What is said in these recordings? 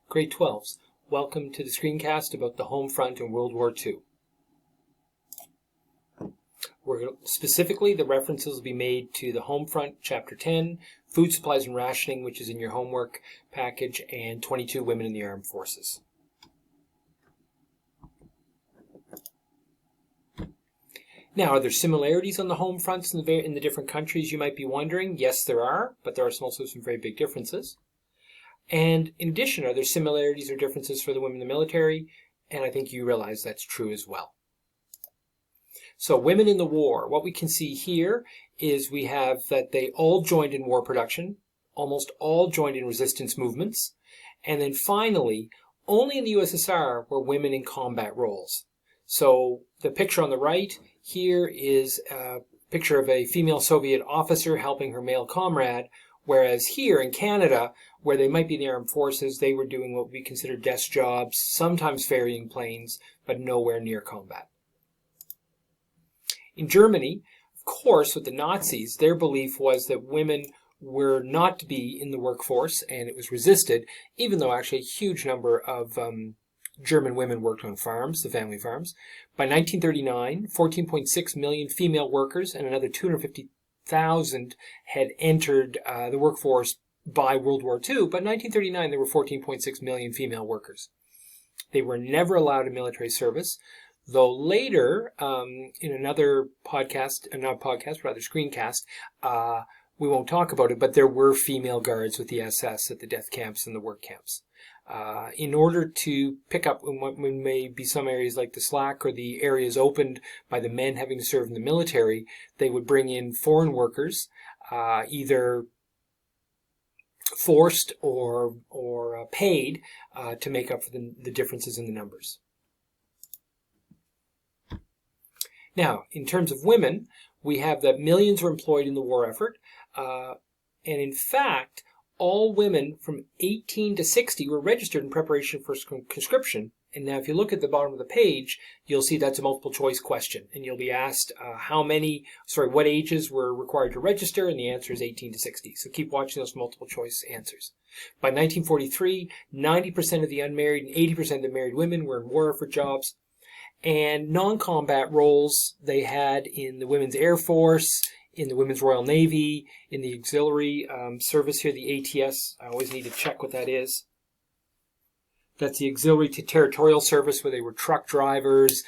Grade 12s, welcome to the screencast about the home front in World War II. Specifically, the references will be made to the home front, Chapter 10, Food Supplies and Rationing, which is in your homework package, and 22 Women in the Armed Forces. Now, are there similarities on the home fronts in the different countries, you might be wondering? Yes, there are, but there are also some very big differences. And in addition, are there similarities or differences for the women in the military? And I think you realize that's true as well. So, women in the war, what we can see here is we have that they all joined in war production, almost all joined in resistance movements, and then finally, only in the USSR were women in combat roles. So, the picture on the right here is a picture of a female Soviet officer helping her male comrade, whereas here in Canada, where they might be in the armed forces, they were doing what we consider desk jobs, sometimes ferrying planes, but nowhere near combat. In Germany, of course, with the Nazis, their belief was that women were not to be in the workforce, and it was resisted, even though actually a huge number of German women worked on farms, the family farms. By 1939, 14.6 million female workers and another 250,000 had entered the workforce by World War II, but in 1939 there were 14.6 million female workers. They were never allowed a military service, though later, in another podcast, rather screencast, we won't talk about it, but there were female guards with the SS at the death camps and the work camps. In order to pick up in what may be some areas like the slack or the areas opened by the men having to serve in the military, they would bring in foreign workers, either forced or paid, to make up for the differences in the numbers. Now, in terms of women, we have that millions were employed in the war effort, and in fact, all women from 18 to 60 were registered in preparation for conscription. And now if you look at the bottom of the page, you'll see that's a multiple choice question. And you'll be asked what ages were required to register, and the answer is 18 to 60. So keep watching those multiple choice answers. By 1943, 90% of the unmarried and 80% of the married women were in war effort jobs. And non-combat roles they had in the Women's Air Force, in the Women's Royal Navy, in the auxiliary service here, the ATS. I always need to check what that is. That's the Auxiliary to Territorial Service, where they were truck drivers,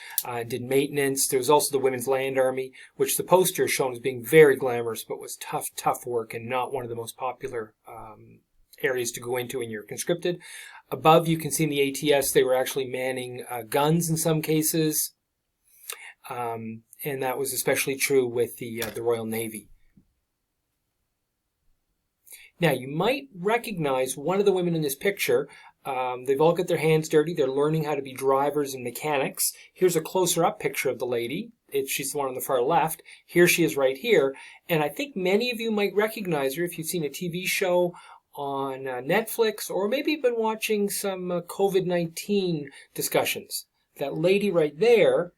did maintenance. There was also the Women's Land Army, which the poster is shown as being very glamorous, but was tough work and not one of the most popular areas to go into when you're conscripted. Above, you can see in the ATS, they were actually manning guns in some cases. And that was especially true with the Royal Navy. Now, you might recognize one of the women in this picture. They've all got their hands dirty. They're learning how to be drivers and mechanics. Here's a closer-up picture of the lady. She's the one on the far left. Here she is right here. And I think many of you might recognize her if you've seen a TV show on Netflix, or maybe you've been watching some COVID-19 discussions. That lady right there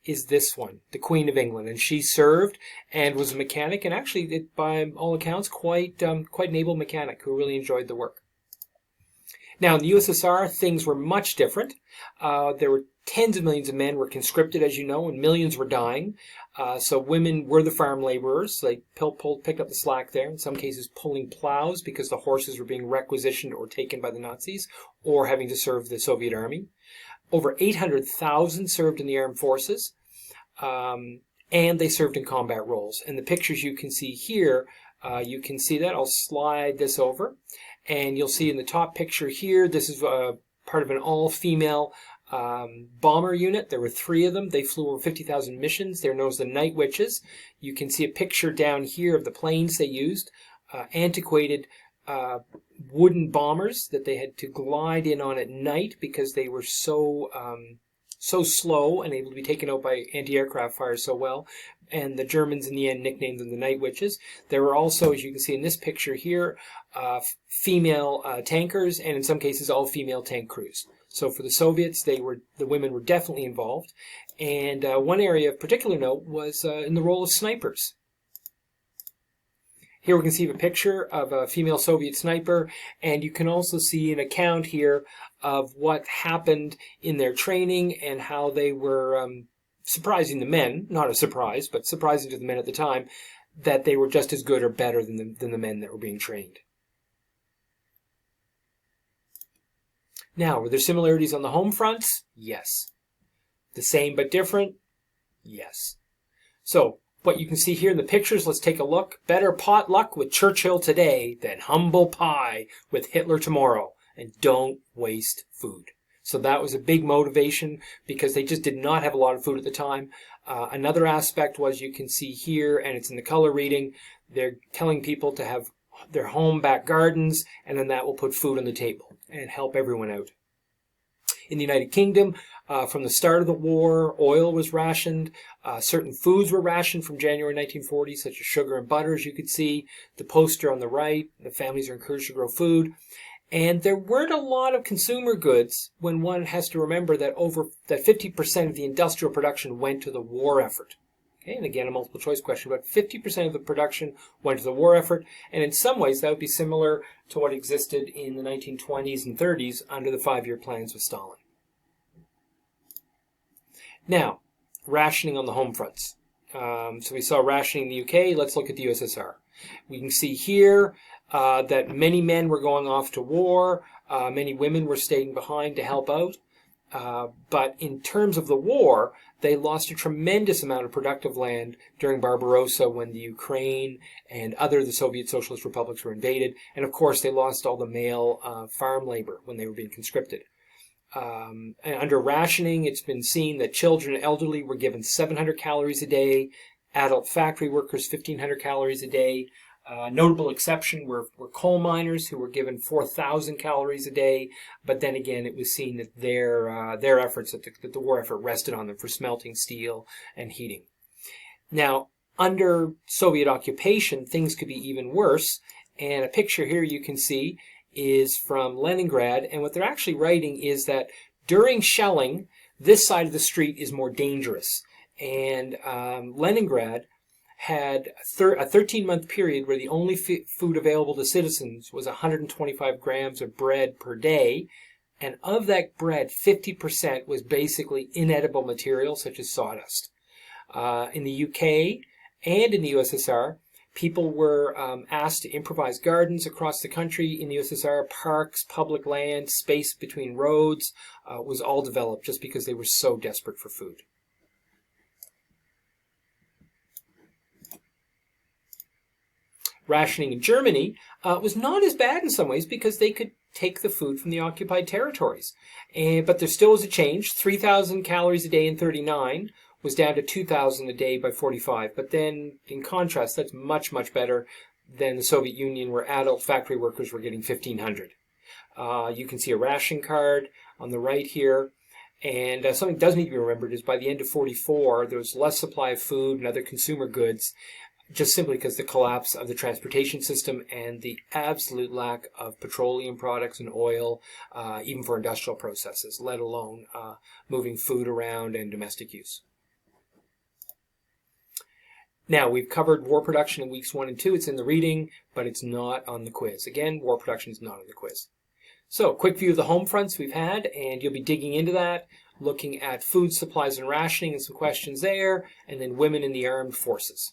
is this one, the Queen of England, and she served and was a mechanic, and actually, by all accounts, quite an able mechanic who really enjoyed the work. Now, in the USSR, things were much different. There were tens of millions of men were conscripted, as you know, and millions were dying. So women were the farm laborers. They picked up the slack there, in some cases pulling plows because the horses were being requisitioned or taken by the Nazis, or having to serve the Soviet army. Over 800,000 served in the armed forces, and they served in combat roles. And the pictures you can see here, you can see that. I'll slide this over, and you'll see in the top picture here, this is part of an all-female bomber unit. There were 3 of them. They flew over 50,000 missions. They're known as the Night Witches. You can see a picture down here of the planes they used, antiquated wooden bombers that they had to glide in on at night because they were so slow and able to be taken out by anti-aircraft fire so well. And the Germans in the end nicknamed them the Night Witches. There were also, as you can see in this picture here, female tankers, and in some cases all female tank crews. So for the Soviets, the women were definitely involved. And one area of particular note was in the role of snipers. Here we can see a picture of a female Soviet sniper, and you can also see an account here of what happened in their training and how they were surprising the men, not a surprise, but surprising to the men at the time, that they were just as good or better than the men that were being trained. Now, were there similarities on the home fronts? Yes. The same but different? Yes. So, what you can see here in the pictures, let's take a look. Better potluck with Churchill today than humble pie with Hitler tomorrow. And don't waste food. So that was a big motivation because they just did not have a lot of food at the time. Another aspect was you can see here, and it's in the color reading, they're telling people to have their home back gardens, and then that will put food on the table and help everyone out. In the United Kingdom, from the start of the war, oil was rationed. Certain foods were rationed from January 1940, such as sugar and butter, as you could see. The poster on the right, the families are encouraged to grow food. And there weren't a lot of consumer goods when one has to remember that 50% of the industrial production went to the war effort. Okay, and again, a multiple choice question, but 50% of the production went to the war effort, and in some ways that would be similar to what existed in the 1920s and 30s under the 5-year plans with Stalin. Now, rationing on the home fronts. So we saw rationing in the UK. Let's look at the USSR. We can see here that many men were going off to war. Many women were staying behind to help out. But in terms of the war, they lost a tremendous amount of productive land during Barbarossa when the Ukraine and other of the Soviet Socialist republics were invaded. And of course, they lost all the male farm labor when they were being conscripted. And under rationing, it's been seen that children and elderly were given 700 calories a day, adult factory workers 1,500 calories a day. Notable exception were coal miners who were given 4,000 calories a day, but then again it was seen that their efforts, that the war effort rested on them for smelting steel and heating. Now, under Soviet occupation, things could be even worse, and a picture here you can see is from Leningrad, and what they're actually writing is that during shelling, this side of the street is more dangerous, and Leningrad had a 13-month period where the only food available to citizens was 125 grams of bread per day, and of that bread, 50% was basically inedible material such as sawdust. In the UK and in the USSR, people were asked to improvise gardens across the country. In the USSR, parks, public land, space between roads was all developed just because they were so desperate for food. Rationing in Germany was not as bad in some ways because they could take the food from the occupied territories. But there still was a change. 3,000 calories a day in 39 was down to 2,000 a day by 45. But then, in contrast, that's much, much better than the Soviet Union, where adult factory workers were getting 1,500. You can see a ration card on the right here. And something that does need to be remembered is by the end of 44, there was less supply of food and other consumer goods, just simply because the collapse of the transportation system and the absolute lack of petroleum products and oil, even for industrial processes, let alone moving food around and domestic use. Now, we've covered war production in weeks 1 and 2. It's in the reading, but it's not on the quiz. Again, war production is not on the quiz. So, quick view of the home fronts we've had, and you'll be digging into that, looking at food supplies and rationing and some questions there, and then women in the armed forces.